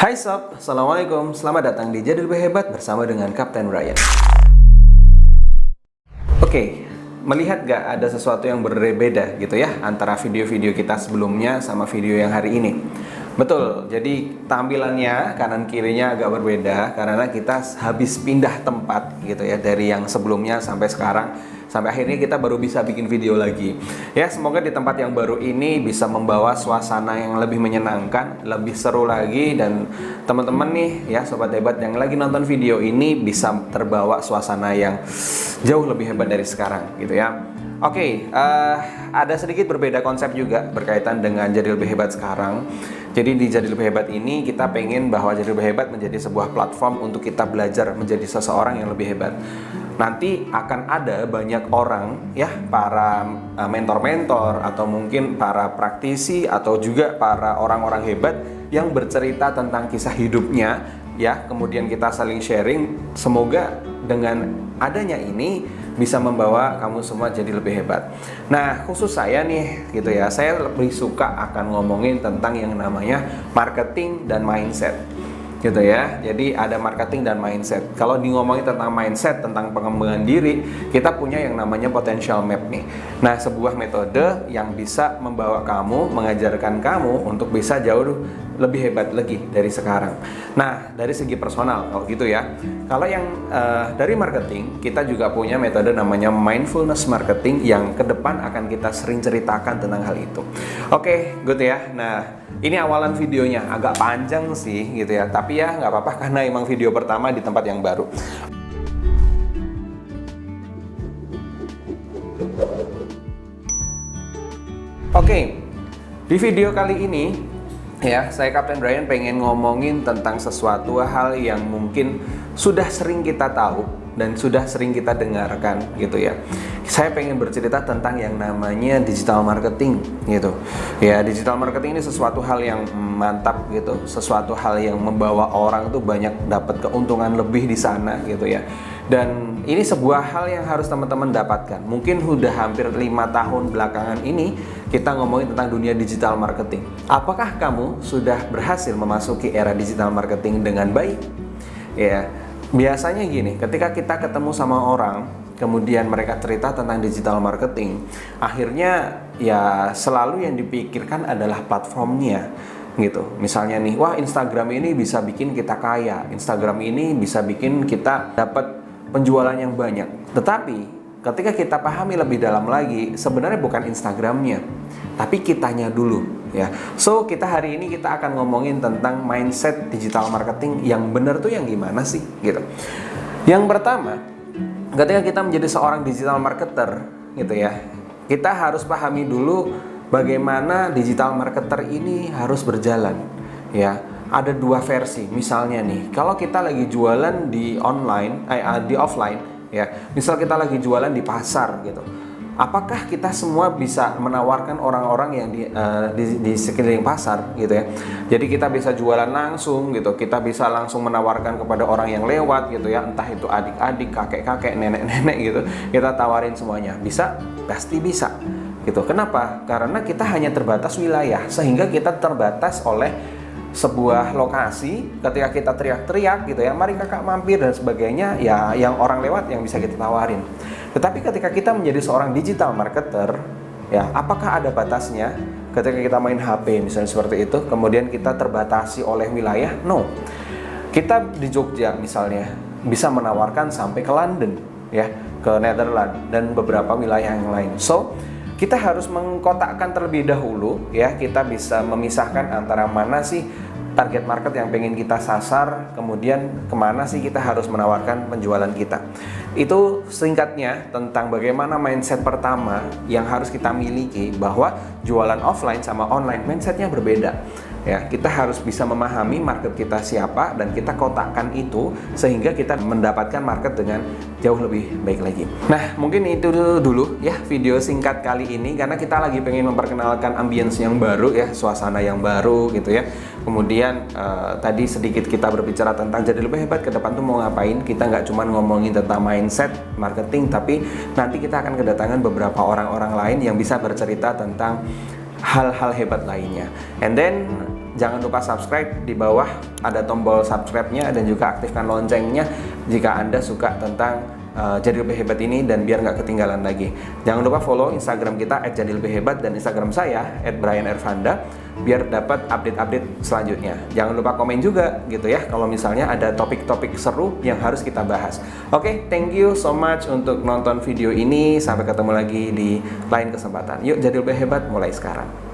Hai Sob, Assalamualaikum. Selamat datang di Jadi Lebih Hebat bersama dengan Kapten Ryan. Oke, melihat gak ada sesuatu yang berbeda gitu ya antara video-video kita sebelumnya sama video yang hari ini? Betul, jadi tampilannya kanan kirinya agak berbeda karena kita habis pindah tempat gitu ya, dari yang sebelumnya sampai sekarang. Sampai akhirnya kita baru bisa bikin video lagi. Ya, semoga di tempat yang baru ini bisa membawa suasana yang lebih menyenangkan, lebih seru lagi, dan teman-teman nih ya sobat hebat yang lagi nonton video ini bisa terbawa suasana yang jauh lebih hebat dari sekarang gitu ya. Oke, ada sedikit berbeda konsep juga berkaitan dengan Jadi Lebih Hebat sekarang. Jadi di Jadi Lebih Hebat ini kita pengen bahwa Jadi Lebih Hebat menjadi sebuah platform untuk kita belajar menjadi seseorang yang lebih hebat. Nanti akan ada banyak orang ya, para mentor-mentor atau mungkin para praktisi atau juga para orang-orang hebat yang bercerita tentang kisah hidupnya ya, kemudian kita saling sharing. Semoga dengan adanya ini bisa membawa kamu semua jadi lebih hebat. Nah, khusus saya nih gitu ya, saya lebih suka akan ngomongin tentang yang namanya marketing dan mindset gitu ya. Jadi ada marketing dan mindset. Kalau di ngomongin tentang mindset, tentang pengembangan diri, kita punya yang namanya potential map nih. Nah, sebuah metode yang bisa membawa kamu, mengajarkan kamu untuk bisa jauh lebih hebat lagi dari sekarang. Nah, dari segi personal kalau gitu ya. Kalau yang dari marketing, kita juga punya metode namanya mindfulness marketing yang ke depan akan kita sering ceritakan tentang hal itu. Oke, good ya. Nah, ini awalan videonya agak panjang sih gitu ya, tapi ya nggak apa-apa karena emang video pertama di tempat yang baru. Oke, di video kali ini ya, saya Kapten Brian pengen ngomongin tentang sesuatu hal yang mungkin sudah sering kita tahu dan sudah sering kita dengarkan gitu ya. Saya pengen bercerita tentang yang namanya digital marketing gitu. Ya, digital marketing ini sesuatu hal yang mantap gitu, sesuatu hal yang membawa orang tuh banyak dapat keuntungan lebih di sana gitu ya. Dan ini sebuah hal yang harus teman-teman dapatkan. Mungkin udah hampir 5 tahun belakangan ini kita ngomongin tentang dunia digital marketing. Apakah kamu sudah berhasil memasuki era digital marketing dengan baik? Ya, biasanya gini, ketika kita ketemu sama orang, kemudian mereka cerita tentang digital marketing, akhirnya ya selalu yang dipikirkan adalah platformnya gitu. Misalnya nih, wah Instagram ini bisa bikin kita kaya, Instagram ini bisa bikin kita dapat penjualan yang banyak. Tetapi ketika kita pahami lebih dalam lagi, sebenarnya bukan Instagramnya, tapi kitanya dulu ya. So kita hari ini kita akan ngomongin tentang mindset digital marketing yang benar tuh yang gimana sih gitu. Yang pertama, ketika kita menjadi seorang digital marketer gitu ya, kita harus pahami dulu bagaimana digital marketer ini harus berjalan ya. Ada dua versi. Misalnya nih, kalau kita lagi jualan di online, di offline ya, misal kita lagi jualan di pasar gitu, apakah kita semua bisa menawarkan orang-orang yang di sekeliling pasar gitu ya? Jadi kita bisa jualan langsung gitu, kita bisa langsung menawarkan kepada orang yang lewat gitu ya, entah itu adik-adik, kakek-kakek, nenek-nenek gitu, kita tawarin semuanya. Bisa? Pasti bisa gitu. Kenapa? Karena kita hanya terbatas wilayah, sehingga kita terbatas oleh sebuah lokasi. Ketika kita teriak-teriak gitu ya, mari kakak mampir dan sebagainya, ya yang orang lewat yang bisa kita tawarin. Tetapi ketika kita menjadi seorang digital marketer ya, apakah ada batasnya? Ketika kita main HP misalnya seperti itu, kemudian kita terbatasi oleh wilayah? No. Kita di Jogja misalnya bisa menawarkan sampai ke London ya, ke Netherlands dan beberapa wilayah yang lain. So kita harus mengkotakkan terlebih dahulu ya, kita bisa memisahkan antara mana sih target market yang pengen kita sasar, kemudian kemana sih kita harus menawarkan penjualan kita. Itu singkatnya tentang bagaimana mindset pertama yang harus kita miliki, bahwa jualan offline sama online mindsetnya berbeda. Ya, kita harus bisa memahami market kita siapa dan kita kotakkan itu sehingga kita mendapatkan market dengan jauh lebih baik lagi. Nah, mungkin itu dulu ya video singkat kali ini, karena kita lagi pengen memperkenalkan ambience yang baru ya, suasana yang baru gitu ya. Kemudian tadi sedikit kita berbicara tentang jadi lebih hebat ke depan tuh mau ngapain. Kita nggak cuma ngomongin tentang mindset marketing, tapi nanti kita akan kedatangan beberapa orang-orang lain yang bisa bercerita tentang hal-hal hebat lainnya. And then Jangan lupa subscribe, di bawah ada tombol subscribe-nya dan juga aktifkan loncengnya jika Anda suka tentang Jadi Lebih Hebat ini dan biar nggak ketinggalan lagi. Jangan lupa follow Instagram kita @jadilebihhebat dan Instagram saya @brianervanda biar dapat update-update selanjutnya. Jangan lupa komen juga gitu ya kalau misalnya ada topik-topik seru yang harus kita bahas. Oke, thank you so much untuk nonton video ini. Sampai ketemu lagi di lain kesempatan. Yuk jadi lebih hebat mulai sekarang.